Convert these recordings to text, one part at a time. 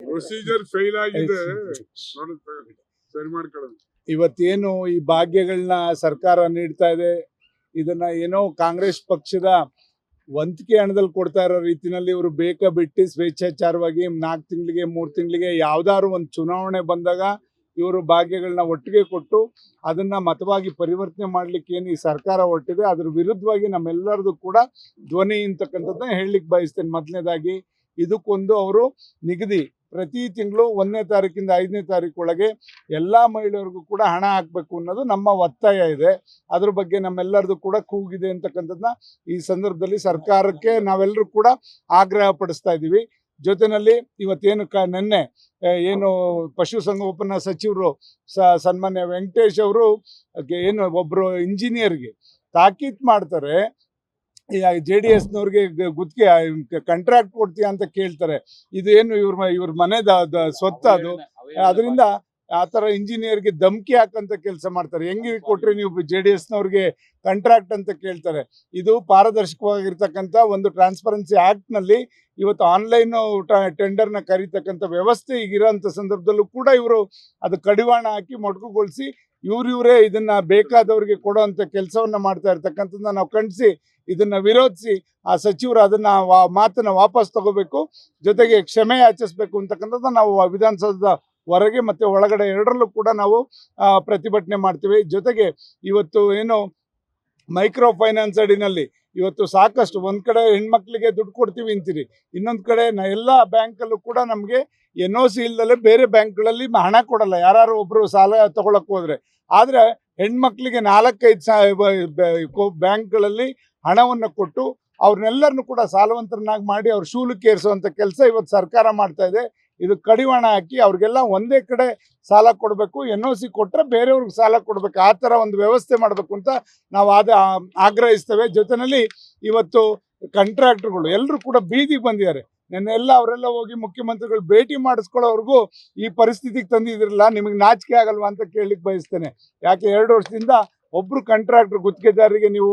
Procedure fail ಆಗಿದೆ ಸರಿ ಮಾಡ್ಕೊಳ್ಳೋದು. ಇವತ್ತೇನು ಈ ಭಾಗ್ಯಗಳನ್ನ ಸರ್ಕಾರ ನೀಡ್ತಾ ಇದೆ, ಇದನ್ನ ಏನೋ ಕಾಂಗ್ರೆಸ್ ಪಕ್ಷದ ವಂತಿಕೆ ಹಣದಲ್ಲಿ ಕೊಡ್ತಾ ಇರೋ ರೀತಿನಲ್ಲಿ ಇವರು ಬಿಟ್ಟು ಸ್ವೇಚ್ಛಾಚಾರವಾಗಿ 4 ತಿಂಗಳಿಗೆ 3 ತಿಂಗಳಿಗೆ ಯಾವ್ದಾದ್ರು ಒಂದು ಚುನಾವಣೆ ಬಂದಾಗ ಇವರು ಭಾಗ್ಯಗಳನ್ನ ಒಟ್ಟಿಗೆ ಕೊಟ್ಟು ಅದನ್ನ ಮತವಾಗಿ ಪರಿವರ್ತನೆ ಮಾಡ್ಲಿಕ್ಕೆ ಏನು ಈ ಸರ್ಕಾರ ಹೊರಟಿದೆ ಅದ್ರ ವಿರುದ್ಧವಾಗಿ ನಮ್ಮೆಲ್ಲರದು ಕೂಡ ಧ್ವನಿ ಅಂತಕ್ಕಂಥದ್ದನ್ನ ಹೇಳಲಿಕ್ಕೆ ಬಯಸ್ತೇನೆ. ಮೊದಲನೇದಾಗಿ ಇದಕ್ಕೊಂದು ಅವರು ನಿಗದಿ ಪ್ರತಿ ತಿಂಗಳು 1ನೇ ತಾರೀಕಿಂದ 5ನೇ ತಾರೀಕು ಎಲ್ಲಾ ಮಹಿಳೆಯರಿಗೂ ಕೂಡ ಹಣ ಹಾಕಬೇಕು ಅನ್ನೋದು ನಮ್ಮ ಒತ್ತಾಯ ಇದೆ. ಅದ್ರ ಬಗ್ಗೆ ನಮ್ಮೆಲ್ಲರದು ಕೂಡ ಕೂಗಿದೆ ಅಂತಕ್ಕಂಥದ್ದನ್ನ ಈ ಸಂದರ್ಭದಲ್ಲಿ ಸರ್ಕಾರಕ್ಕೆ ನಾವೆಲ್ಲರೂ ಕೂಡ ಆಗ್ರಹ ಪಡಿಸ್ತಾ ಇದ್ದೀವಿ. ಜೊತೆಯಲ್ಲಿ ಇವತ್ತೇನು ನಿನ್ನೆ ಏನು ಪಶುಸಂಗೋಪನಾ ಸಚಿವರು ಸನ್ಮಾನ್ಯ ವೆಂಕಟೇಶ್ ಅವರು ಏನು ಒಬ್ರು ಇಂಜಿನಿಯರ್ಗೆ ತಾಕೀತ್ ಮಾಡ್ತಾರೆ, JDS-ನವ್ರಿಗೆ ಗುತ್ತಿಗೆ ಕಾಂಟ್ರಾಕ್ಟ್ ಕೊಡ್ತೀಯ ಅಂತ ಕೇಳ್ತಾರೆ. ಇದು ಏನು ಇವ್ರ ಮನೆದ ಸ್ವತ್ತು ಅದು. ಅದರಿಂದ ಆ ಥರ ಇಂಜಿನಿಯರ್ಗೆ ಧಮಕಿ ಹಾಕಂತ ಕೆಲಸ ಮಾಡ್ತಾರೆ. ಹೆಂಗೆ ಕೊಟ್ರಿ ನೀವು JDS-ನವ್ರಿಗೆ ಕಾಂಟ್ರಾಕ್ಟ್ ಅಂತ ಕೇಳ್ತಾರೆ. ಇದು ಪಾರದರ್ಶಕವಾಗಿರ್ತಕ್ಕಂಥ ಒಂದು ಟ್ರಾನ್ಸ್ಪರೆನ್ಸಿ ಆ್ಯಕ್ಟ್ನಲ್ಲಿ ಇವತ್ತು ಆನ್ಲೈನ್ ಟೆಂಡರ್ನ ಕರೀತಕ್ಕಂಥ ವ್ಯವಸ್ಥೆ ಈಗಿರೋಂಥ ಸಂದರ್ಭದಲ್ಲೂ ಕೂಡ ಇವರು ಅದು ಕಡಿವಾಣ ಹಾಕಿ ಮೊಟಕುಗೊಳಿಸಿ ಇವರೇ ಇದನ್ನ ಬೇಕಾದವರಿಗೆ ಕೊಡೋವಂಥ ಕೆಲಸವನ್ನ ಮಾಡ್ತಾ ಇರ್ತಕ್ಕಂಥದ್ದನ್ನ ನಾವು ಖಂಡಿಸಿ ಇದನ್ನ ವಿರೋಧಿಸಿ ಆ ಸಚಿವರು ಅದನ್ನ ಮಾತನ್ನ ವಾಪಸ್ ತಗೋಬೇಕು, ಜೊತೆಗೆ ಕ್ಷಮೆ ಯಾಚಿಸಬೇಕು ಅಂತಕ್ಕಂಥದ್ದು ನಾವು ವಿಧಾನಸೌಧದ ಹೊರಗೆ ಮತ್ತೆ ಒಳಗಡೆ ಎರಡರಲ್ಲೂ ಕೂಡ ನಾವು ಪ್ರತಿಭಟನೆ ಮಾಡ್ತೀವಿ. ಜೊತೆಗೆ ಇವತ್ತು ಏನು ಮೈಕ್ರೋ ಫೈನಾನ್ಸ್ ಅಡಿನಲ್ಲಿ ಇವತ್ತು ಸಾಕಷ್ಟು ಒಂದ್ ಕಡೆ ಹೆಣ್ಮಕ್ಳಿಗೆ ದುಡ್ಡು ಕೊಡ್ತೀವಿ ಅಂತೀರಿ, ಇನ್ನೊಂದ್ ಕಡೆ ಎಲ್ಲ ಬ್ಯಾಂಕಲ್ಲೂ ಕೂಡ ನಮಗೆ NOC ಇಲ್ದಲೆ ಬೇರೆ ಬ್ಯಾಂಕ್ಗಳಲ್ಲಿ ಹಣ ಕೊಡಲ್ಲ ಯಾರು ಒಬ್ರು ಸಾಲ ತಗೊಳಕ್ ಹೋದ್ರೆ. ಆದ್ರೆ ಹೆಣ್ಮಕ್ಳಿಗೆ 4-5 ಬ್ಯಾಂಕ್ಗಳಲ್ಲಿ ಹಣವನ್ನು ಕೊಟ್ಟು ಅವ್ರನ್ನೆಲ್ಲರನ್ನು ಕೂಡ ಸಾಲವಂತರನ್ನಾಗಿ ಮಾಡಿ ಅವ್ರ ಶೂಲಕ್ಕೆ ಏರಿಸುವಂತ ಕೆಲಸ ಇವತ್ತು ಸರ್ಕಾರ ಮಾಡ್ತಾ ಇದೆ. ಇದು ಕಡಿವಾಣ ಹಾಕಿ ಅವ್ರಿಗೆಲ್ಲ ಒಂದೇ ಕಡೆ ಸಾಲ ಕೊಡಬೇಕು, NOC ಕೊಟ್ಟರೆ ಬೇರೆಯವ್ರಿಗೆ ಸಾಲ ಕೊಡಬೇಕು, ಆ ಥರ ಒಂದು ವ್ಯವಸ್ಥೆ ಮಾಡಬೇಕು ಅಂತ ನಾವು ಆಗ್ರಹಿಸ್ತೇವೆ. ಜೊತೆಯಲ್ಲಿ ಇವತ್ತು ಕಾಂಟ್ರಾಕ್ಟರ್ಗಳು ಎಲ್ಲರೂ ಕೂಡ ಬೀದಿಗೆ ಬಂದಿದ್ದಾರೆ. ನೆನ್ನೆಲ್ಲ ಅವರೆಲ್ಲ ಹೋಗಿ ಮುಖ್ಯಮಂತ್ರಿಗಳು ಭೇಟಿ ಮಾಡಿಸ್ಕೊಳ್ಳೋವರೆಗೂ ಈ ಪರಿಸ್ಥಿತಿಗೆ ತಂದಿದ್ರಲ್ಲ, ನಿಮಗೆ ನಾಚಿಕೆ ಆಗಲ್ವಾ ಅಂತ ಕೇಳಲಿಕ್ಕೆ ಬಯಸ್ತೇನೆ. ಯಾಕೆ 2 ವರ್ಷದಿಂದ ಒಬ್ರು ಕಾಂಟ್ರಾಕ್ಟರ್ ಗುತ್ತಿಗೆದಾರರಿಗೆ ನೀವು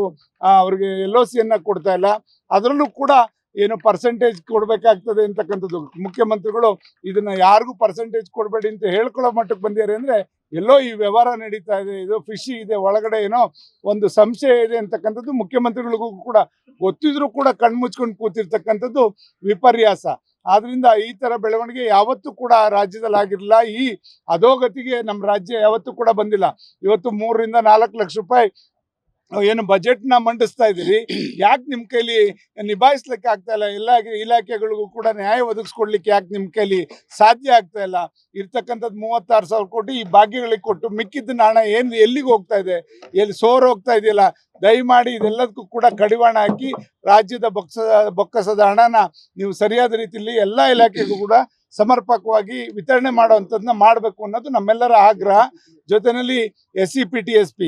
ಅವ್ರಿಗೆ LOC-ಯನ್ನ ಕೊಡ್ತಾ ಇಲ್ಲ, ಅದರಲ್ಲೂ ಕೂಡ ಏನು ಪರ್ಸೆಂಟೇಜ್ ಕೊಡಬೇಕಾಗ್ತದೆ ಅಂತಕ್ಕಂಥದ್ದು ಮುಖ್ಯಮಂತ್ರಿಗಳು ಇದನ್ನ ಯಾರಿಗೂ ಪರ್ಸೆಂಟೇಜ್ ಕೊಡಬೇಡಿ ಅಂತ ಹೇಳ್ಕೊಳ್ಳೋ ಮಟ್ಟಕ್ಕೆ ಬಂದಿದ್ದಾರೆ. ಅಂದ್ರೆ ಎಲ್ಲೋ ಈ ವ್ಯವಹಾರ ನಡೀತಾ ಇದೆ, ಇದು ಫಿಶಿ ಇದೆ, ಒಳಗಡೆ ಏನೋ ಒಂದು ಸಂಶಯ ಇದೆ ಅಂತಕ್ಕಂಥದ್ದು ಮುಖ್ಯಮಂತ್ರಿಗಳಿಗೂ ಕೂಡ ಗೊತ್ತಿದ್ರು ಕೂಡ ಕಣ್ಮುಚ್ಕೊಂಡು ಕೂತಿರ್ತಕ್ಕಂಥದ್ದು ವಿಪರ್ಯಾಸ. ಆದ್ರಿಂದ ಈ ತರ ಬೆಳವಣಿಗೆ ಯಾವತ್ತೂ ಕೂಡ ರಾಜ್ಯದಲ್ಲಿ ಆಗಿರಲಿಲ್ಲ. ಈ ಅಧೋಗತಿಗೆ ನಮ್ಮ ರಾಜ್ಯ ಯಾವತ್ತೂ ಕೂಡ ಬಂದಿಲ್ಲ. ಇವತ್ತು 3-4 ಲಕ್ಷ ರೂಪಾಯಿ ಏನು ಬಜೆಟ್ನ ಮಂಡಿಸ್ತಾ ಇದ್ದೀರಿ, ಯಾಕೆ ನಿಮ್ಮ ಕೈಲಿ ನಿಭಾಯಿಸ್ಲಿಕ್ಕೆ ಆಗ್ತಾ ಇಲ್ಲ? ಎಲ್ಲ ಇಲಾಖೆಗಳಿಗೂ ಕೂಡ ನ್ಯಾಯ ಒದಗಿಸ್ಕೊಡ್ಲಿಕ್ಕೆ ಯಾಕೆ ನಿಮ್ಮ ಕೈಲಿ ಸಾಧ್ಯ ಆಗ್ತಾ ಇಲ್ಲ? ಇರ್ತಕ್ಕಂಥದ್ದು 36,000 ಕೋಟಿ ಈ ಭಾಗ್ಯಗಳಿಗೆ ಕೊಟ್ಟು ಮಿಕ್ಕಿದ್ದನ್ನ ಹಣ ಎಲ್ಲಿಗೆ ಹೋಗ್ತಾ ಇದೆ, ಎಲ್ಲಿ ಹೋಗ್ತಾ ಇದೆಯಲ್ಲ, ದಯಮಾಡಿ ಇದೆಲ್ಲದಕ್ಕೂ ಕೂಡ ಕಡಿವಾಣ ಹಾಕಿ ರಾಜ್ಯದ ಬೊಕ್ಕಸದ ಹಣನ ನೀವು ಸರಿಯಾದ ರೀತಿಯಲ್ಲಿ ಎಲ್ಲ ಇಲಾಖೆಗೂ ಕೂಡ ಸಮರ್ಪಕವಾಗಿ ವಿತರಣೆ ಮಾಡುವಂಥದ್ದನ್ನ ಮಾಡಬೇಕು ಅನ್ನೋದು ನಮ್ಮೆಲ್ಲರ ಆಗ್ರಹ. ಜೊತೆಯಲ್ಲಿ SCPTSP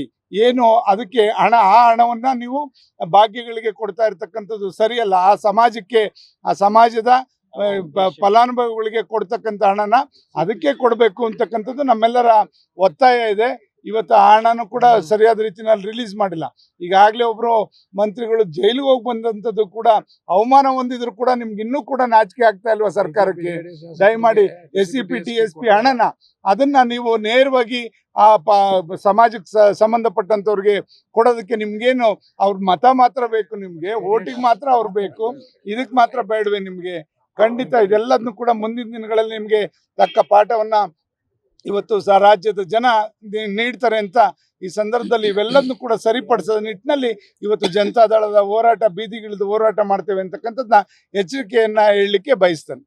ಏನು ಅದಕ್ಕೆ ಆ ಹಣವನ್ನ ನೀವು ಭಾಗ್ಯಗಳಿಗೆ ಕೊಡ್ತಾ ಇರ್ತಕ್ಕಂಥದ್ದು ಸರಿಯಲ್ಲ. ಆ ಸಮಾಜದ ಫಲಾನುಭವಿಗಳಿಗೆ ಕೊಡ್ತಕ್ಕಂಥ ಹಣನ ಅದಕ್ಕೆ ಕೊಡಬೇಕು ಅಂತಕ್ಕಂಥದ್ದು ನಮ್ಮೆಲ್ಲರ ಒತ್ತಾಯ ಇದೆ. ಇವತ್ತು ಆ ಹಣನೂ ಕೂಡ ಸರಿಯಾದ ರೀತಿಯಲ್ಲಿ ರಿಲೀಸ್ ಮಾಡಿಲ್ಲ. ಈಗಾಗಲೇ ಒಬ್ರು ಮಂತ್ರಿಗಳು ಜೈಲಿಗೆ ಹೋಗಿ ಬಂದಂಥದ್ದು ಕೂಡ ಅವಮಾನ ಹೊಂದಿದ್ರು ಕೂಡ ನಿಮ್ಗೆ ಇನ್ನೂ ಕೂಡ ನಾಚಿಕೆ ಆಗ್ತಾ ಇಲ್ವಾ ಸರ್ಕಾರಕ್ಕೆ? ದಯಮಾಡಿ SCPTSP ಹಣನ ಅದನ್ನ ನೀವು ನೇರವಾಗಿ ಆ ಸಮಾಜಕ್ಕೆ ಸಂಬಂಧಪಟ್ಟಂತವ್ರಿಗೆ ಕೊಡೋದಕ್ಕೆ ನಿಮ್ಗೇನು ಅವ್ರ ಮತ ಮಾತ್ರ ಬೇಕು, ನಿಮ್ಗೆ ಓಟಿಗೆ ಮಾತ್ರ ಅವ್ರು ಬೇಕು, ಇದಕ್ಕೆ ಮಾತ್ರ ಬೇಡವೆ ನಿಮ್ಗೆ? ಖಂಡಿತ ಇದೆಲ್ಲದನ್ನು ಕೂಡ ಮುಂದಿನ ದಿನಗಳಲ್ಲಿ ನಿಮ್ಗೆ ತಕ್ಕ ಪಾಠವನ್ನ ಇವತ್ತು ರಾಜ್ಯದ ಜನ ನೀಡ್ತಾರೆ ಅಂತ ಈ ಸಂದರ್ಭದಲ್ಲಿ ಇವೆಲ್ಲದನ್ನು ಕೂಡ ಸರಿಪಡಿಸೋ ನಿಟ್ಟಿನಲ್ಲಿ ಇವತ್ತು ಜನತಾದಳದ ಹೋರಾಟ, ಬೀದಿಗಿಳಿದು ಹೋರಾಟ ಮಾಡ್ತೇವೆ ಅಂತಕ್ಕಂಥದ್ದನ್ನ ಎಚ್ಚರಿಕೆಯನ್ನ ಹೇಳಲಿಕ್ಕೆ ಬಯಸ್ತೇನೆ.